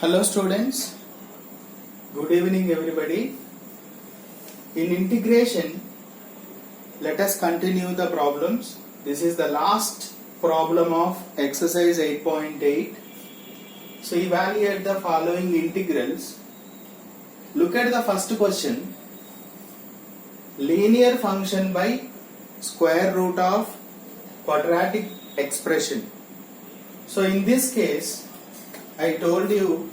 Hello students, good evening everybody. In integration, let us continue the problems. This is the last problem of exercise 8.8. So evaluate the following integrals. Look at the first question. Linear function by square root of quadratic expression. So in this case, I told you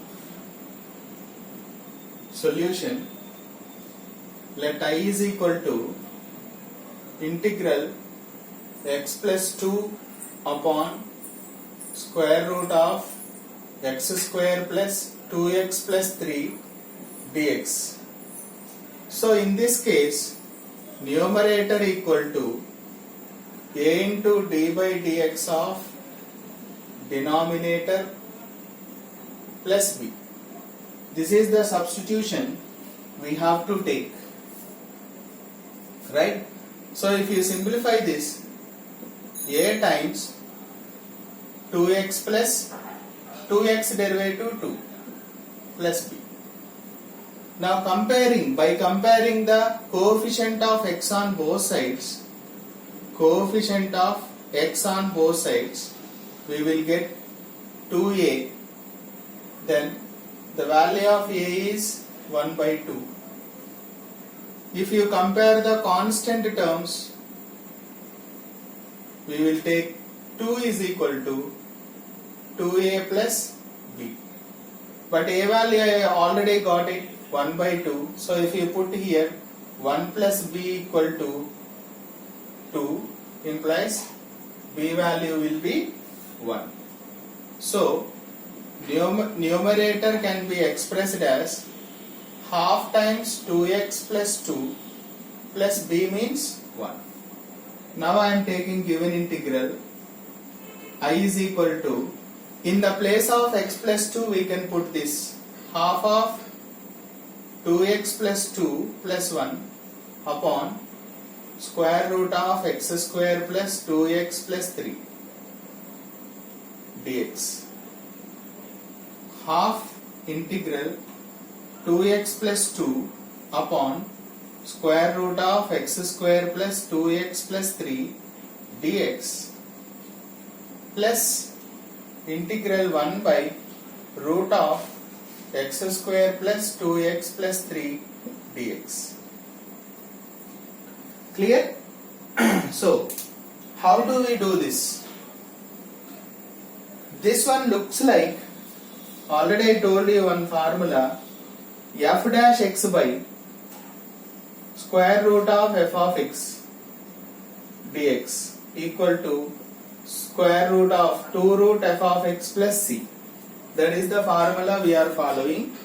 solution, let I is equal to integral x plus 2 upon square root of x square plus 2x plus 3 dx. So in this case, numerator equal to a into d by dx of denominator plus b. This is the substitution we have to take, right? So if you simplify this, a times 2x plus 2x derivative 2 plus b. Now by comparing the coefficient of x on both sides, we will get 2a. Then the value of a is 1 by 2. If you compare the constant terms, we will take 2 is equal to 2a plus b. But a value I already got it, 1 by 2. So if you put here 1 plus b equal to 2, implies b value will be 1. So numerator can be expressed as half times 2x plus 2 plus b means 1. Now I am taking given integral I is equal to, in the place of x plus 2 we can put this half of 2x plus 2 plus 1 upon square root of x square plus 2x plus 3 dx. Half integral 2x plus 2 upon square root of x square plus 2x plus 3 dx plus integral 1 by root of x square plus 2x plus 3 dx. Clear? So, how do we do this? This one looks like, already I told you one formula, f dash x by square root of f of x dx equal to square root of 2 root f of x plus c. That is the formula we are following.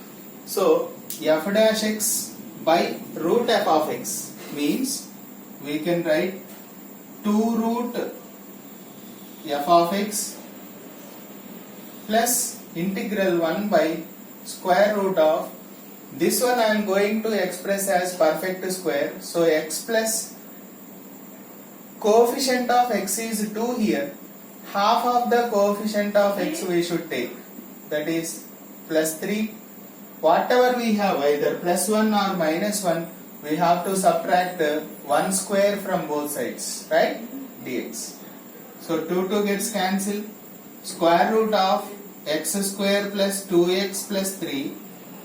So f dash x by root f of x means we can write 2 root f of x plus integral 1 by square root of, this one I am going to express as perfect square. So x plus coefficient of x is 2 here. Half of the coefficient of x we should take, that is plus 3. Whatever we have, either plus 1 or minus 1, we have to subtract 1 square from both sides, right? Dx. So 2 gets cancelled. Square root of x square plus 2x plus 3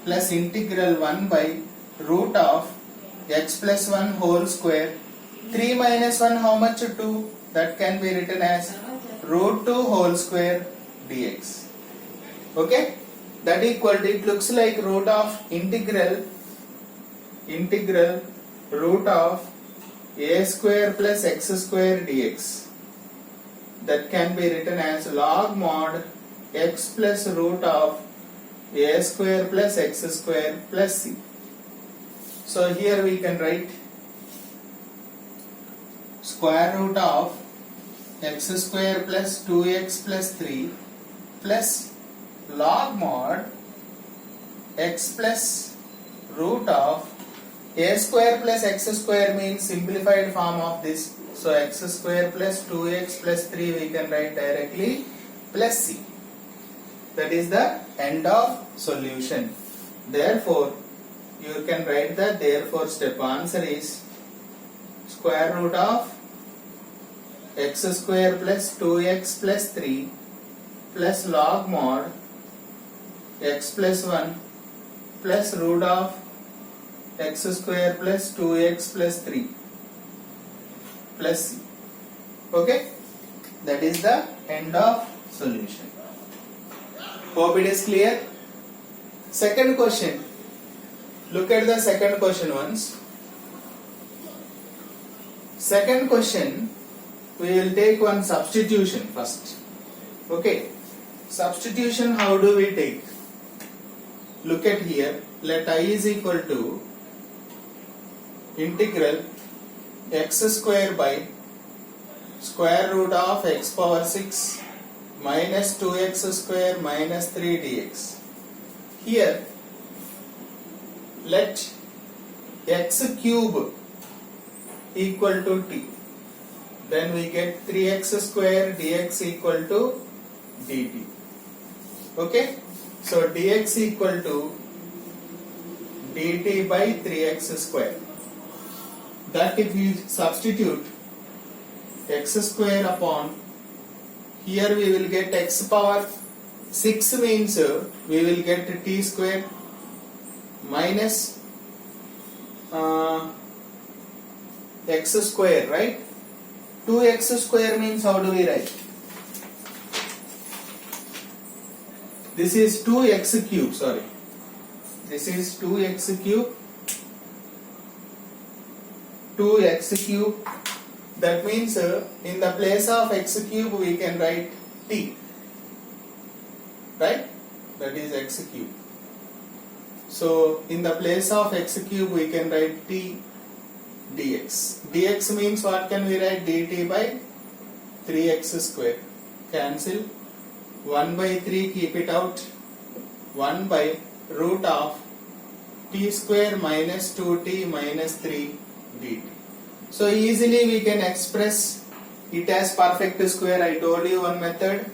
plus integral 1 by root of x plus 1 whole square. 3 minus 1 how much? 2. That can be written as root 2 whole square dx. Okay? That equal to, it looks like root of integral root of a square plus x square dx. That can be written as log mod x plus root of a square plus x square plus c. So here we can write square root of x square plus 2x plus 3 plus log mod x plus root of a square plus x square means simplified form of this. So x square plus 2x plus 3 we can write directly plus c. That is the end of solution. Therefore, you can write the therefore step. Answer is square root of x square plus 2x plus 3 plus log mod x plus 1 plus root of x square plus 2x plus 3 plus c. Okay, that is the end of solution. Hope it is clear. Second question. Look at the second question once. Second question, we will take one substitution first. Okay, substitution, how do we take? Look at here. Let I is equal to integral x square by square root of x power 6 minus 2x square minus 3 dx. Here, let x cube equal to t. Then we get 3x square dx equal to dt. Okay? So dx equal to dt by 3x square. That if we substitute x square upon, here we will get x power 6 means we will get t square minus x square, right? 2x square means how do we write? This is 2x cube, sorry. This is 2x cube. 2x cube. That means in the place of x cube we can write t. Right? That is x cube. So in the place of x cube we can write t dx. Dx means what can we write? Dt by 3x square. Cancel. 1 by 3, keep it out. 1 by root of t square minus 2t minus 3 dt. So easily we can express it as perfect square. I told you one method.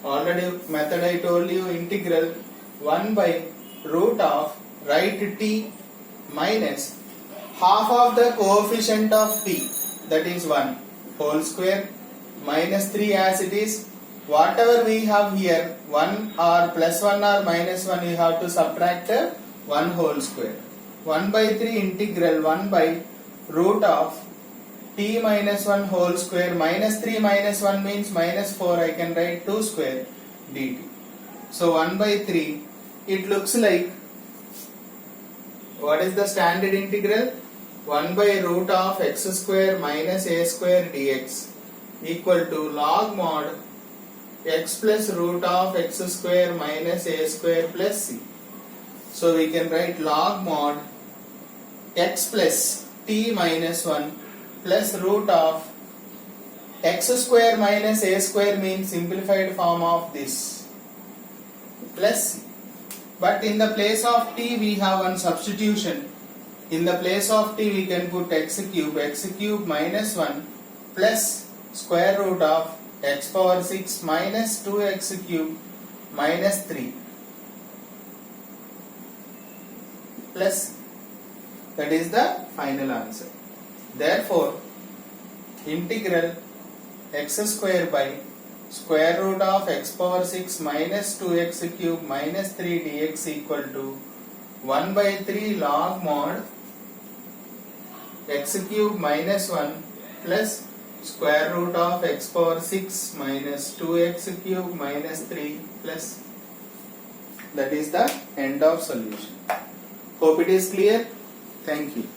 Already method I told you, integral 1 by root of right t minus half of the coefficient of t, that is 1 whole square minus 3 as it is. Whatever we have here, 1 or plus 1 or minus 1, you have to subtract 1 whole square. 1 by 3 integral 1 by root of t minus 1 whole square minus 3 minus 1 means minus 4, I can write 2 square dt. So 1 by 3, it looks like, what is the standard integral? 1 by root of x square minus a square dx equal to log mod x plus root of x square minus a square plus c. So we can write log mod x plus t minus 1 plus root of x square minus a square means simplified form of this plus c. But in the place of t we have one substitution. In the place of t we can put x cube minus 1 plus square root of x power 6 minus 2x cube minus 3 plus, that is the final answer. Therefore, integral x square by square root of x power 6 minus 2x cube minus 3 dx equal to 1 by 3 log mod x cube minus 1 plus square root of x power 6 minus 2x cube minus 3 plus, that is the end of solution. Hope it is clear. Thank you.